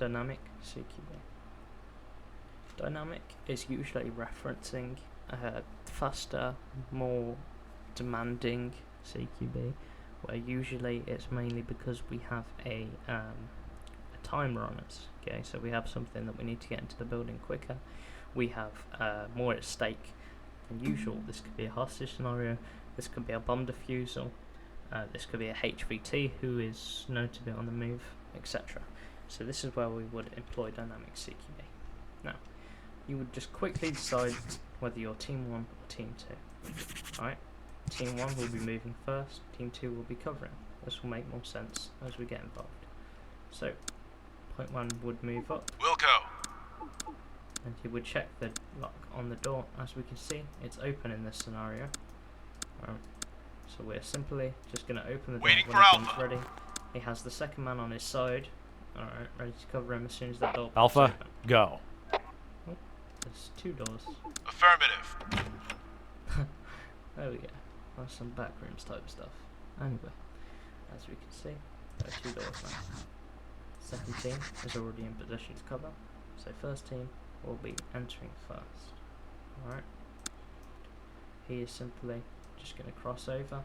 dynamic CQB. Dynamic is usually referencing faster, more demanding CQB, where usually it's mainly because we have a timer on us. Okay, so we have something that we need to get into the building quicker. We have more at stake than usual. This could be a hostage scenario. This could be a bomb defusal. This could be a HVT who is known to be on the move, etc. So this is where we would employ dynamic CQB. Now, you would just quickly decide whether you're Team 1 or Team 2. Alright, Team 1 will be moving first, Team 2 will be covering. This will make more sense as we get involved. So, Point 1 would move up. We'll go. And he would check the lock on the door. As we can see, it's open in this scenario. So we're simply just going to open the door Waiting when for everyone's Alpha. ready. He has the second man on his side. Alright, ready to cover him as soon as that door pops Alpha, open. go. Oh, there's 2 doors. Affirmative. There we go. That's some backrooms type stuff. Anyway, as we can see, there are 2 doors now. Second team is already in position to cover, so first team will be entering first. Alright. He is simply just going to cross over.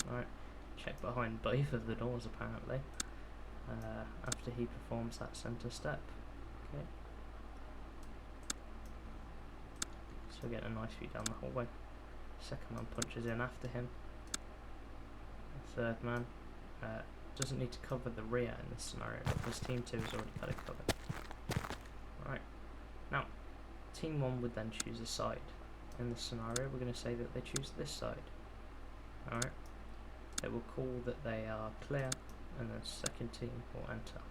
Alright. Check behind both of the doors apparently. After he performs that centre step. Okay. So we're getting a nice view down the hallway. Second man punches in after him. The third man doesn't need to cover the rear in this scenario because Team 2 has already got it covered. Alright. Now, Team 1 would then choose a side. In this scenario, we're going to say that they choose this side. Alright. They will call that they are clear, and the second team will enter.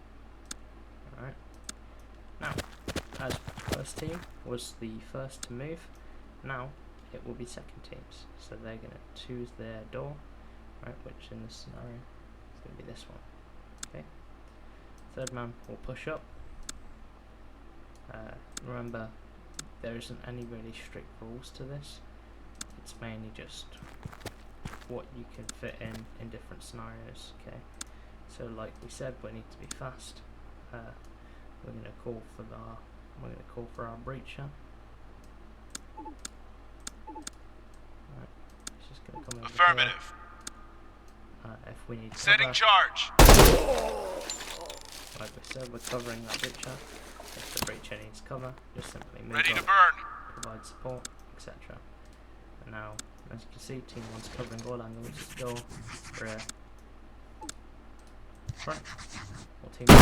Alright. Now, as first team was the first to move, now it will be second teams. So they're going to choose their door, right, which in this scenario is going to be this one. Okay. Third man will push up. Remember, there isn't any really strict rules to this. It's mainly just what you can fit in different scenarios. Okay. So like we said, we need to be fast. We're going to call for our breacher. Right, it's just going to come over Affirmative. here. If we need Setting cover, charge. like we said, we're covering that breacher. If the breacher needs cover, just simply move Ready up, to burn. provide support, etc. And now, as you can see, Team 1's covering all angles, door, rear, front, or Team 2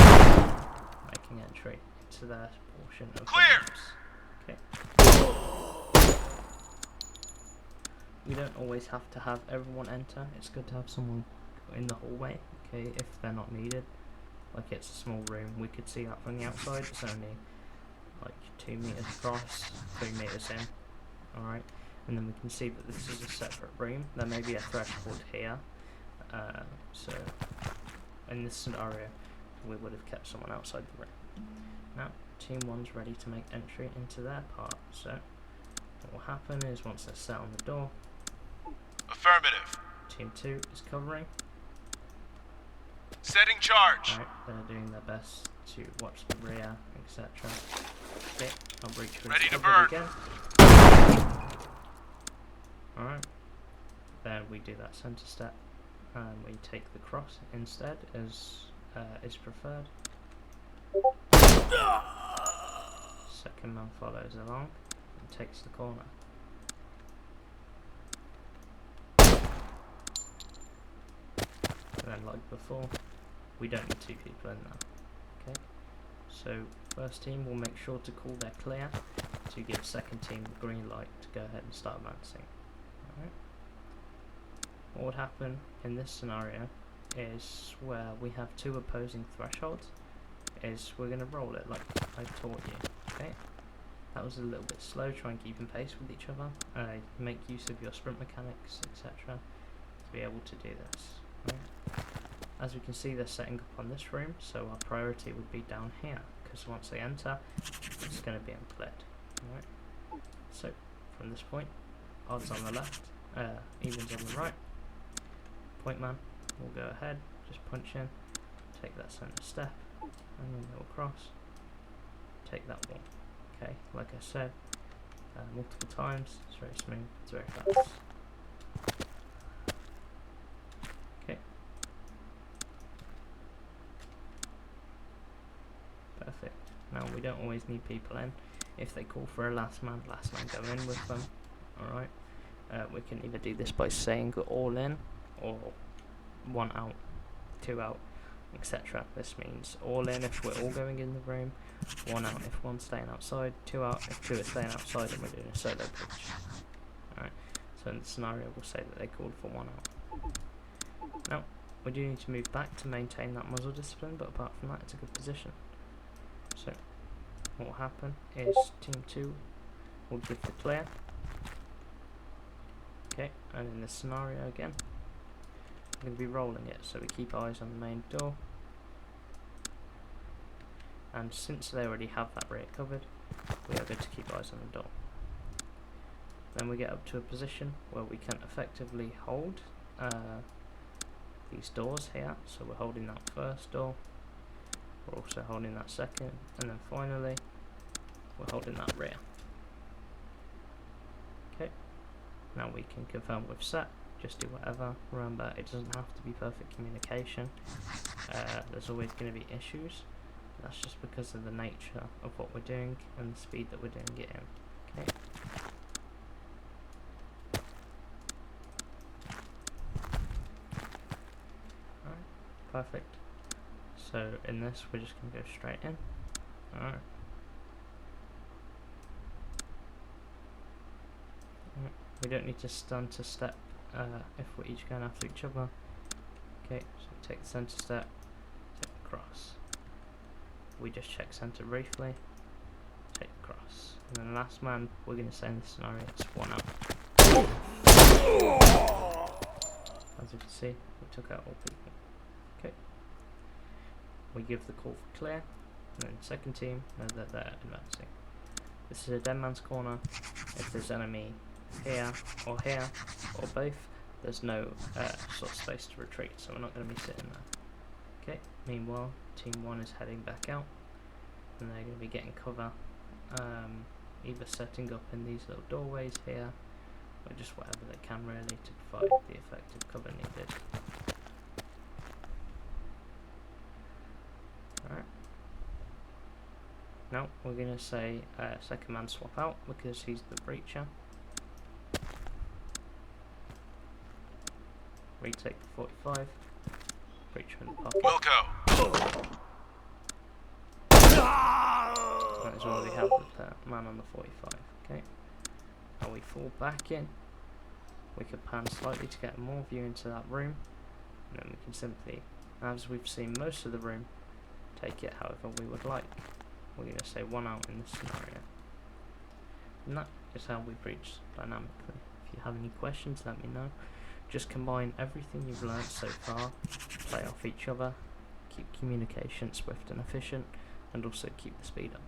making entry into their portion of Clear. the rooms. Okay. We don't always have to have everyone enter. It's good to have someone in the hallway, okay, if they're not needed. Like it's a small room, we could see that from the outside. It's only like 2 meters across, 3 meters in. Alright, and then we can see that this is a separate room. There may be a threshold here. So in this scenario, we would have kept someone outside the room. Now, Team 1's ready to make entry into their part. So what will happen is once they're set on the door, Affirmative. Team 2 is covering. Setting charge. Right, they're doing their best to watch the rear, etc. Okay, I'll breach Ready to covered burn. again. Alright, then we do that centre step, and we take the cross instead, as is preferred. Second man follows along and takes the corner. And then, like before, we don't need 2 people in there. Okay, so first team will make sure to call their clear to give second team the green light to go ahead and start advancing. Alright. What would happen in this scenario is where we have 2 opposing thresholds, is we're going to roll it like I taught you. Okay, that was a little bit slow. Try and keep in pace with each other. Make use of your sprint mechanics, etc. to be able to do this. Right. As we can see, they're setting up on this room, so our priority would be down here, because once they enter, it's going to be uncleared. Alright. So, from this point, odds on the left, evens on the right. Point man will go ahead, just punch in, take that centre step, and then go across, take that wall. Okay, like I said, multiple times, it's very smooth, it's very fast. Okay. Perfect. Now we don't always need people in. If they call for a last man go in with them. Alright. We can either do this by saying all in, or 1 out, 2 out, etc. This means all in if we're all going in the room, 1 out if one's staying outside, 2 out if 2 are staying outside and we're doing a solo breach. Alright, so in the scenario we'll say that they called for 1 out. Now, we do need to move back to maintain that muzzle discipline, but apart from that it's a good position. So, what will happen is team 2 will give the clear. Okay, and in this scenario again, we're going to be rolling it, so we keep eyes on the main door. And since they already have that rear covered, we are good to keep eyes on the door. Then we get up to a position where we can effectively hold these doors here. So we're holding that first door, we're also holding that second, and then finally we're holding that rear. Okay, now we can confirm we've set, just do whatever. Remember, it doesn't have to be perfect communication. There's always going to be issues. That's just because of the nature of what we're doing and the speed that we're doing it in. Okay. Alright, perfect. So in this, we're just going to go straight in. Alright. We don't need to stun to step if we're each going after each other. Okay, so take the center step, take the cross. We just check center briefly, take the cross. And then the last man, we're going to say in this scenario, it's 1 out. As you can see, we took out all people. Okay. We give the call for clear, and then second team know that they're advancing. This is a dead man's corner. If there's enemy here, or both, there's no sort of space to retreat, so we're not going to be sitting there. Okay, meanwhile, team 1 is heading back out, and they're going to be getting cover, either setting up in these little doorways here, or just whatever they can really to provide the effective cover needed. Alright. Now, we're going to say second man swap out, because he's the breacher. Retake the 45. Breacher in the pocket. Wilco. That is all we have with the man on the 45. Okay. Now we fall back in. We can pan slightly to get more view into that room. And then we can simply, as we've seen most of the room, take it however we would like. We're going to say 1 out in this scenario. And that is how we breach dynamically. If you have any questions, let me know. Just combine everything you've learned so far, play off each other, keep communication swift and efficient, and also keep the speed up.